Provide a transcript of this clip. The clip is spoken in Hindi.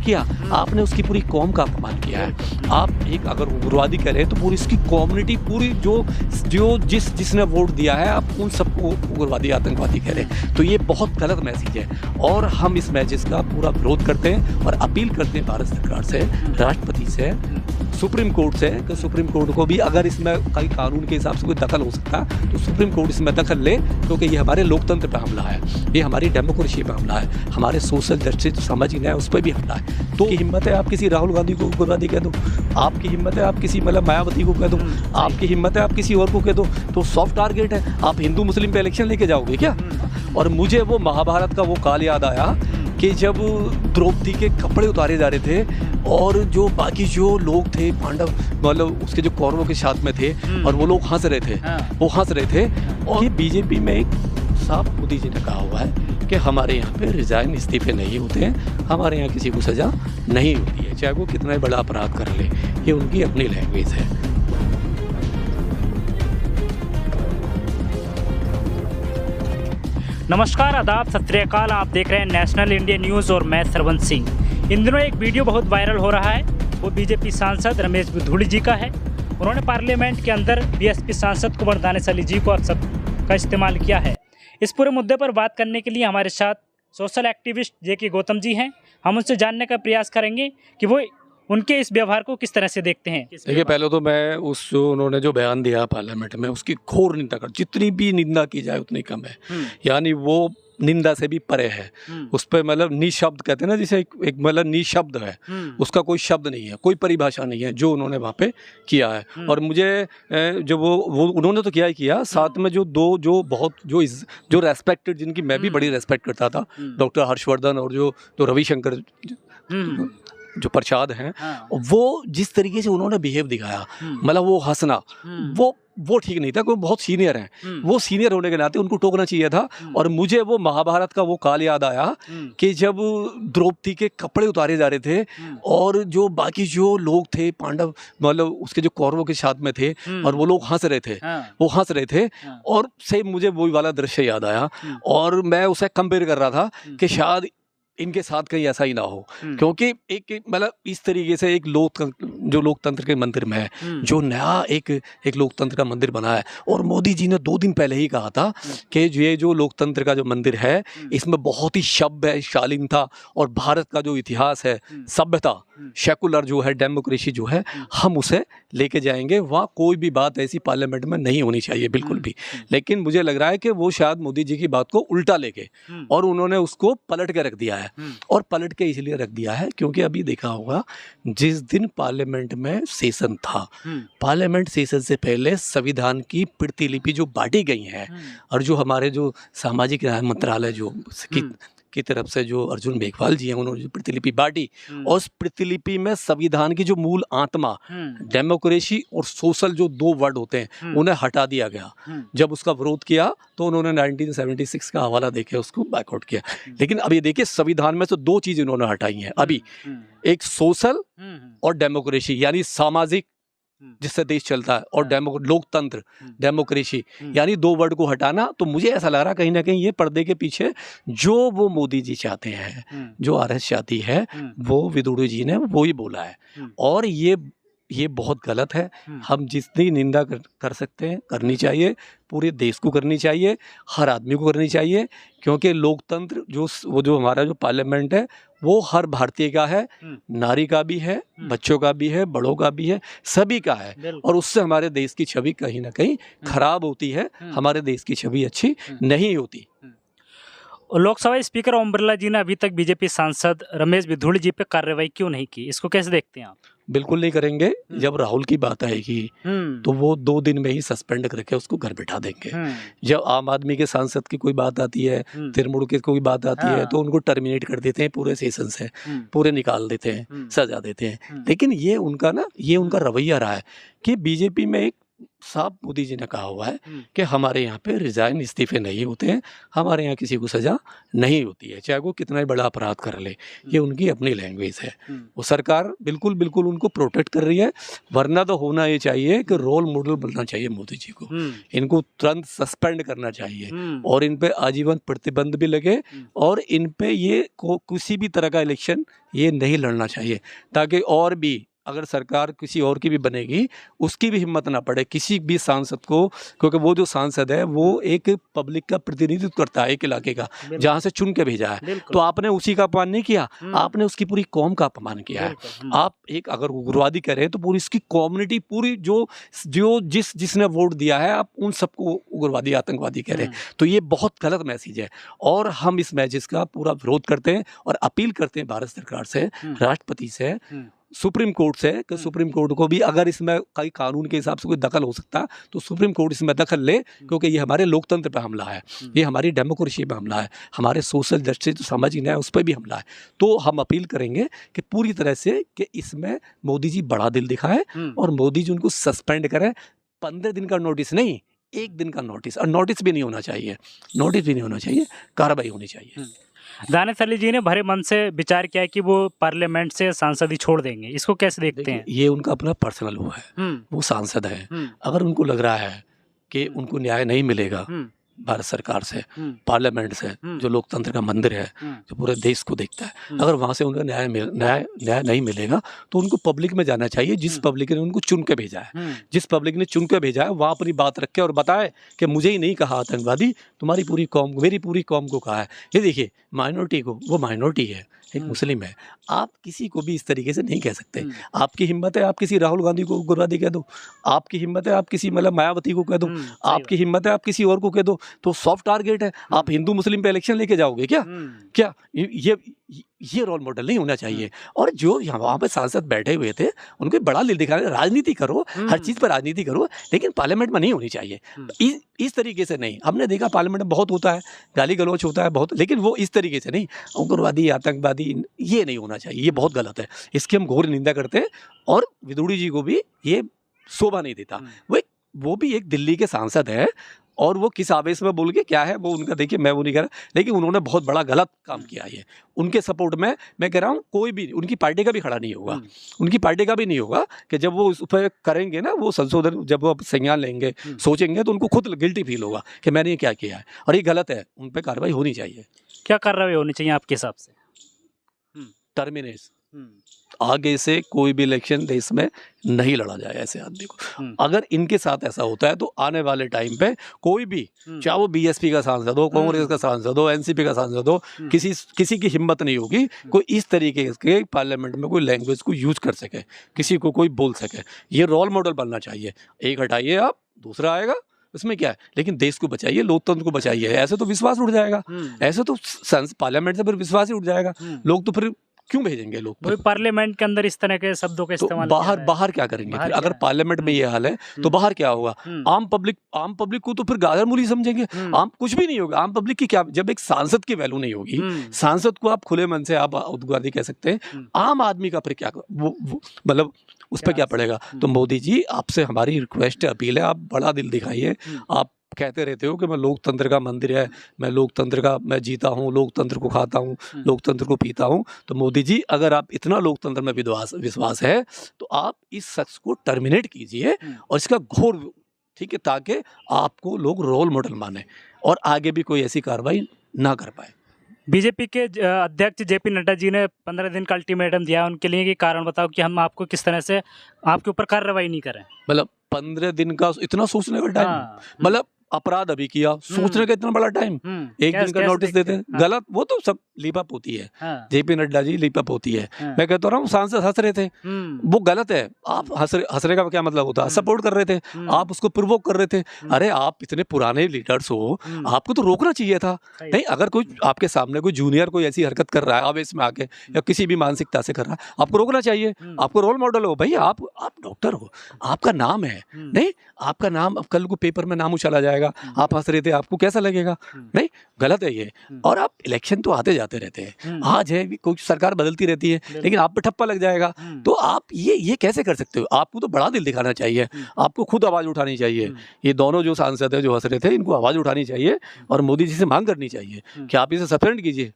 किया, आपने उसकी पूरी कौम का अपमान किया है। आप एक अगर उग्रवादी कह रहे हैं तो पूरी इसकी कम्युनिटी पूरी जो जिसने वोट दिया है आप उन सबको उग्रवादी आतंकवादी कह रहे हैं, तो ये बहुत गलत मैसेज है। और हम इस मैसेज का पूरा विरोध करते हैं और अपील करते हैं भारत सरकार से, राष्ट्रपति से, सुप्रीम कोर्ट से कि सुप्रीम कोर्ट को भी अगर इसमें कई कानून के हिसाब से कोई दखल हो सकता है तो सुप्रीम कोर्ट इसमें दखल ले, क्योंकि ये हमारे लोकतंत्र पर हमला है, ये हमारी डेमोक्रेसी पर हमला है, हमारे सोशल जस्टिस सामाजिक न्याय उस पर भी हमला है। तो हिम्मत है आप किसी राहुल गांधी को उग्रवादी कह दो, आपकी हिम्मत है आप किसी मतलब मायावती को कह दो, आपकी हिम्मत है आप किसी और को कह दो, तो सॉफ्ट टारगेट है। आप हिंदू मुस्लिम पे इलेक्शन लेके जाओगे क्या? और मुझे वो महाभारत का वो काल याद आया कि जब द्रौपदी के कपड़े उतारे जा रहे थे और जो बाकी जो लोग थे पांडव मतलब उसके जो कौरवों के साथ में थे और वो लोग हंस रहे थे, वो हंस रहे थे। और ये बीजेपी में एक साफ मोदी जी ने कहा हुआ है कि हमारे यहाँ पे रिजाइन इस्तीफे नहीं होते हैं, हमारे यहाँ किसी को सज़ा नहीं होती है, चाहे वो कितना ही बड़ा अपराध कर ले, ये उनकी अपनी लैंग्वेज है। नमस्कार, आदाब, सत श्री अकाल। आप देख रहे हैं नेशनल इंडिया न्यूज़ और मैं सरवंत सिंह। इन दिनों एक वीडियो बहुत वायरल हो रहा है, वो बीजेपी सांसद रमेश बिधूड़ी जी का है। उन्होंने पार्लियामेंट के अंदर बीएसपी सांसद कुंवर दानिश अली जी को शब्द का इस्तेमाल किया है। इस पूरे मुद्दे पर बात करने के लिए हमारे साथ social activist JK. Gautam ji हैं। हम उनसे जानने का प्रयास करेंगे कि वो उनके इस व्यवहार को किस तरह से देखते हैं। देखिए, पहले तो मैं उन्होंने जो बयान दिया पार्लियामेंट में उसकी घोर निंदा कर, जितनी भी निंदा की जाए उतनी कम है। यानी वो निंदा से भी परे है। उस पर मतलब निशब्द कहते हैं ना, जिसे एक मतलब निशब्द है, उसका कोई शब्द नहीं है, कोई परिभाषा नहीं है जो उन्होंने वहाँ पे किया है। और मुझे जो वो उन्होंने तो किया ही किया, साथ में जो बहुत जो रेस्पेक्टेड, जिनकी मैं भी बड़ी रेस्पेक्ट करता था, डॉक्टर हर्षवर्धन और जो रविशंकर जो प्रसाद हैं, वो जिस तरीके से उन्होंने बिहेव दिखाया, मतलब वो हंसना, वो ठीक नहीं था। कोई बहुत सीनियर हैं, वो सीनियर होने के नाते उनको टोकना चाहिए था। और मुझे वो महाभारत का वो काल याद आया कि जब द्रौपदी के कपड़े उतारे जा रहे थे और जो बाकी जो लोग थे पांडव मतलब उसके जो कौरवों के साथ में थे और वो लोग हंस रहे थे, वो हंस रहे थे। और सेम मुझे वही वाला दृश्य याद आया और मैं उसे कंपेयर कर रहा था कि शायद इनके साथ कहीं ऐसा ही ना हो, क्योंकि एक मतलब इस तरीके से एक जो लोकतंत्र के मंदिर में है, जो नया एक लोकतंत्र का मंदिर बना है। और मोदी जी ने 2 दिन पहले ही कहा था कि ये जो लोकतंत्र का जो मंदिर है इसमें बहुत ही सभ्य है, शालीनता और भारत का जो इतिहास है, सभ्यता, सेकुलर जो है, डेमोक्रेसी जो है, हम उसे लेके जाएंगे। वहाँ कोई भी बात ऐसी पार्लियामेंट में नहीं होनी चाहिए, बिल्कुल भी। लेकिन मुझे लग रहा है कि वो शायद मोदी जी की बात को उल्टा लेके और उन्होंने उसको पलट के रख दिया है। और पलट के इसलिए रख दिया है क्योंकि अभी देखा होगा, जिस दिन पार्लियामेंट में सेशन था, पार्लियामेंट सेशन से पहले संविधान की प्रतिलिपि जो बांटी गई है और जो हमारे जो सामाजिक न्याय मंत्रालय जो की तरफ से जो अर्जुन मेघवाल जी हैं, उन्होंने जो प्रतिलिपि बांटी, और उस प्रतिलिपि में संविधान की जो मूल आत्मा डेमोक्रेसी और सोशल जो 2 वर्ड होते हैं उन्हें हटा दिया गया। जब उसका विरोध किया तो उन्होंने 1976 का हवाला देके उसको बैकआउट किया। लेकिन अब ये देखिए, संविधान में से 2 चीज़ इन्होंने हटाई हैं अभी, एक सोशल और डेमोक्रेसी यानी सामाजिक जिससे देश चलता है, और लोकतंत्र, डेमोक्रेसी, यानी 2 वर्ड को हटाना। तो मुझे ऐसा लग रहा कहीं ना कहीं ये पर्दे के पीछे जो वो मोदी जी चाहते हैं, जो आरएस चाहती है, वो विधूड़ी जी ने वो ही बोला है। और ये बहुत गलत है। हम जितनी निंदा कर सकते हैं करनी चाहिए, पूरे देश को करनी चाहिए, हर आदमी को करनी चाहिए, क्योंकि लोकतंत्र जो हमारा जो पार्लियामेंट है वो हर भारतीय का है, नारी का भी है, बच्चों का भी है, बड़ों का भी है, सभी का है। और उससे हमारे देश की छवि कहीं ना कहीं खराब होती है, हमारे देश की छवि अच्छी नहीं होती। लोकसभा स्पीकर ओम बिरला जी ने अभी तक बीजेपी सांसद रमेश बिधूड़ी जी पे कार्रवाई क्यों नहीं की, इसको कैसे देखते हैं आप? बिल्कुल नहीं करेंगे। जब राहुल की बात आएगी तो वो 2 दिन में ही सस्पेंड करके उसको घर बिठा देंगे। जब आम आदमी के सांसद की कोई बात आती है, तृणमूल की कोई बात आती है, तो उनको टर्मिनेट कर देते हैं, पूरे सेशन से पूरे निकाल देते हैं, सजा देते हैं। लेकिन ये उनका रवैया रहा है कि बीजेपी में एक साहब मोदी जी ने कहा हुआ है कि हमारे यहाँ पे रिजाइन इस्तीफे नहीं होते हैं, हमारे यहाँ किसी को सज़ा नहीं होती है, चाहे वो कितना ही बड़ा अपराध कर ले। ये उनकी अपनी लैंग्वेज है। वो सरकार बिल्कुल बिल्कुल उनको प्रोटेक्ट कर रही है, वरना तो होना ये चाहिए कि रोल मॉडल बनना चाहिए मोदी जी को। इनको तुरंत सस्पेंड करना चाहिए और इन पे आजीवन प्रतिबंध भी लगे और इन पे ये किसी भी तरह का इलेक्शन ये नहीं लड़ना चाहिए, ताकि और भी अगर सरकार किसी और की भी बनेगी उसकी भी हिम्मत ना पड़े किसी भी सांसद को, क्योंकि वो जो सांसद है वो एक पब्लिक का प्रतिनिधित्व करता है, एक इलाके का जहाँ से चुन के भेजा है। तो आपने उसी का अपमान नहीं किया, आपने उसकी पूरी कौम का अपमान किया है। आप एक अगर उग्रवादी करें तो पूरी इसकी कम्युनिटी पूरी जो जिसने वोट दिया है आप उन सबको उग्रवादी आतंकवादी कह रहे हैं। तो ये बहुत गलत मैसेज है और हम इस मैसेज का पूरा विरोध करते हैं और अपील करते हैं भारत सरकार से, राष्ट्रपति से, सुप्रीम कोर्ट से कि सुप्रीम कोर्ट को भी अगर इसमें कई कानून के हिसाब से कोई दखल हो सकता है तो सुप्रीम कोर्ट इसमें दखल ले, क्योंकि ये हमारे लोकतंत्र पर हमला है, ये हमारी डेमोक्रेसी पर हमला है, हमारे सोशल जस्टिस जो सामाजिक न्याय उस पर भी हमला है। तो हम अपील करेंगे कि पूरी तरह से कि इसमें मोदी जी बड़ा दिल दिखाए और मोदी जी उनको सस्पेंड करें। 15 दिन का नोटिस नहीं, 1 दिन का नोटिस, और नोटिस भी नहीं होना चाहिए, नोटिस भी नहीं होना चाहिए, कार्रवाई होनी चाहिए। दानिश अली जी ने भरे मन से विचार किया कि वो पार्लियामेंट से सांसद ही छोड़ देंगे, इसको कैसे देखते हैं? ये उनका अपना पर्सनल हुआ है, वो सांसद है। अगर उनको लग रहा है कि उनको न्याय नहीं मिलेगा भारत सरकार से, पार्लियामेंट से, जो लोकतंत्र का मंदिर है, जो पूरे देश को देखता है, अगर वहाँ से उनको न्याय नहीं मिलेगा तो उनको पब्लिक में जाना चाहिए, जिस पब्लिक ने उनको चुन के भेजा है। जिस पब्लिक ने चुन के भेजा है वहाँ अपनी बात रखे और बताए कि मुझे ही नहीं कहा आतंकवादी, तुम्हारी पूरी कौम को, मेरी पूरी कौम को कहा है। ये देखिए माइनॉरिटी को, वो माइनॉरिटी है, एक मुस्लिम है, आप किसी को भी इस तरीके से नहीं कह सकते। आपकी हिम्मत है आप किसी राहुल गांधी को उग्रवादी कह दो, आपकी हिम्मत है आप किसी मतलब मायावती को कह दो, आपकी हिम्मत है आप किसी और को कह दो, तो सॉफ्ट टारगेट है। आप हिंदू मुस्लिम पे इलेक्शन लेके जाओगे क्या? क्या ये रोल मॉडल नहीं होना चाहिए। और जो वहाँ पे सांसद बैठे हुए थे उनको बड़ा दिल दिखाना, राजनीति करो, हर चीज़ पर राजनीति करो, लेकिन पार्लियामेंट में नहीं होनी चाहिए। इस तरीके से नहीं। हमने देखा पार्लियामेंट में बहुत होता है, गाली गलौच होता है बहुत, लेकिन वो इस तरीके से नहीं, उग्रवादी आतंकवादी ये नहीं होना चाहिए, ये बहुत गलत है। इसकी हम घोर निंदा करते हैं और विदुड़ी जी को भी ये शोभा नहीं देता। वो भी एक दिल्ली के सांसद है और वो किस आवेश में बोल के क्या है वो उनका, देखिए मैं वो नहीं कह रहा, लेकिन उन्होंने बहुत बड़ा गलत काम किया है। उनके सपोर्ट में मैं कह रहा हूँ कोई भी उनकी पार्टी का भी खड़ा नहीं होगा, उनकी पार्टी का भी नहीं होगा कि जब वो उस पर करेंगे ना वो संशोधन, जब वो संज्ञान लेंगे, सोचेंगे, तो उनको खुद गिल्टी फील होगा कि मैंने ये क्या किया है और ये गलत है, उन पर कार्रवाई होनी चाहिए। क्या कार्रवाई होनी चाहिए आपके हिसाब से? टर्मिनेशन, आगे से कोई भी इलेक्शन देश में नहीं लड़ा जाए ऐसे आदमी को। अगर इनके साथ ऐसा होता है तो आने वाले टाइम पे कोई भी, चाहे वो बीएसपी का सांसद हो, कांग्रेस का सांसद हो, एनसीपी का सांसद हो, किसी की हिम्मत नहीं होगी कोई इस तरीके के पार्लियामेंट में कोई लैंग्वेज को यूज कर सके, किसी को कोई बोल सके। ये रोल मॉडल बनना चाहिए। एक हटाइए आप, दूसरा आएगा, उसमें क्या है, लेकिन देश को बचाइए, लोकतंत्र को बचाइए। ऐसे तो विश्वास उठ जाएगा, ऐसे तो पार्लियामेंट से फिर विश्वास ही उठ जाएगा। लोग तो फिर क्यों भेजेंगे लोग? वही पार्लियामेंट के अंदर इस तरह के शब्दों का इस्तेमाल, बाहर क्या करेंगे फिर? अगर पार्लियामेंट में ये हाल है तो बाहर क्या होगा? आम पब्लिक को तो फिर गाजर मूली समझेंगे। आम कुछ भी नहीं होगा, आम पब्लिक की क्या, जब एक सांसद की वैल्यू नहीं होगी, सांसद को आप खुले मन से आप उग्रवादी कह सकते हैं, आम आदमी का फिर क्या मतलब उस पर क्या पड़ेगा? तो मोदी जी आपसे हमारी रिक्वेस्ट है, अपील है, आप बड़ा दिल दिखाइए। आप कहते रहते हो कि मैं लोकतंत्र का मंदिर है, मैं जीता हूँ, लोकतंत्र को खाता हूँ, लोकतंत्र को पीता हूँ। तो मोदी जी अगर आप इतना लोकतंत्र में विश्वास है तो आप इस शख्स को टर्मिनेट कीजिए और इसका घोर, ठीक है, ताकि आपको लोग रोल मॉडल माने और आगे भी कोई ऐसी कार्रवाई ना कर पाए। बीजेपी के अध्यक्ष जेपी नड्डा जी ने 15 दिन का अल्टीमेटम दिया, उनके लिए ये कारण बताओ कि हम आपको किस तरह से आपके ऊपर कार्रवाई नहीं करें। मतलब 15 दिन का इतना सोचने का टाइम, मतलब अपराध अभी किया, सोचने का इतना बड़ा टाइम, एक दिन का नोटिस देते हैं। गलत, वो तो सब लीपअप होती है। जेपी नड्डा जी लीपअप होती है। मैं कहता रहा हूँ सांसद हंस रहे थे, वो गलत है। आप हंसने का क्या मतलब होता है? सपोर्ट कर रहे थे, आप उसको प्रोवोक कर रहे थे। अरे आप इतने पुराने लीडर्स हो, आपको तो रोकना चाहिए था। नहीं, अगर कोई आपके सामने कोई जूनियर कोई ऐसी हरकत कर रहा है आवेश में आके या किसी भी मानसिकता से कर रहा है, आपको रोकना चाहिए। आपको रोल मॉडल हो भाई, आप डॉक्टर हो, आपका नाम है, नहीं आपका नाम अब कल को पेपर में नाम उछाला जाएगा जाएगा, आप हंस रहे थे, आपको कैसा लगेगा? नहीं, गलत है ये। और आप इलेक्शन तो आते जाते रहते हैं, आज है कोई सरकार बदलती रहती है, लेकिन आप पे ठप्पा लग जाएगा। तो आप ये कैसे कर सकते हो? आपको तो बड़ा दिल दिखाना चाहिए, आपको खुद आवाज उठानी चाहिए। ये दोनों जो सांसद है जो हंस रहे थे, इनको आवाज उठानी चाहिए और मोदी जी से मांग करनी चाहिए कि आप इसे सस्पेंड कीजिए।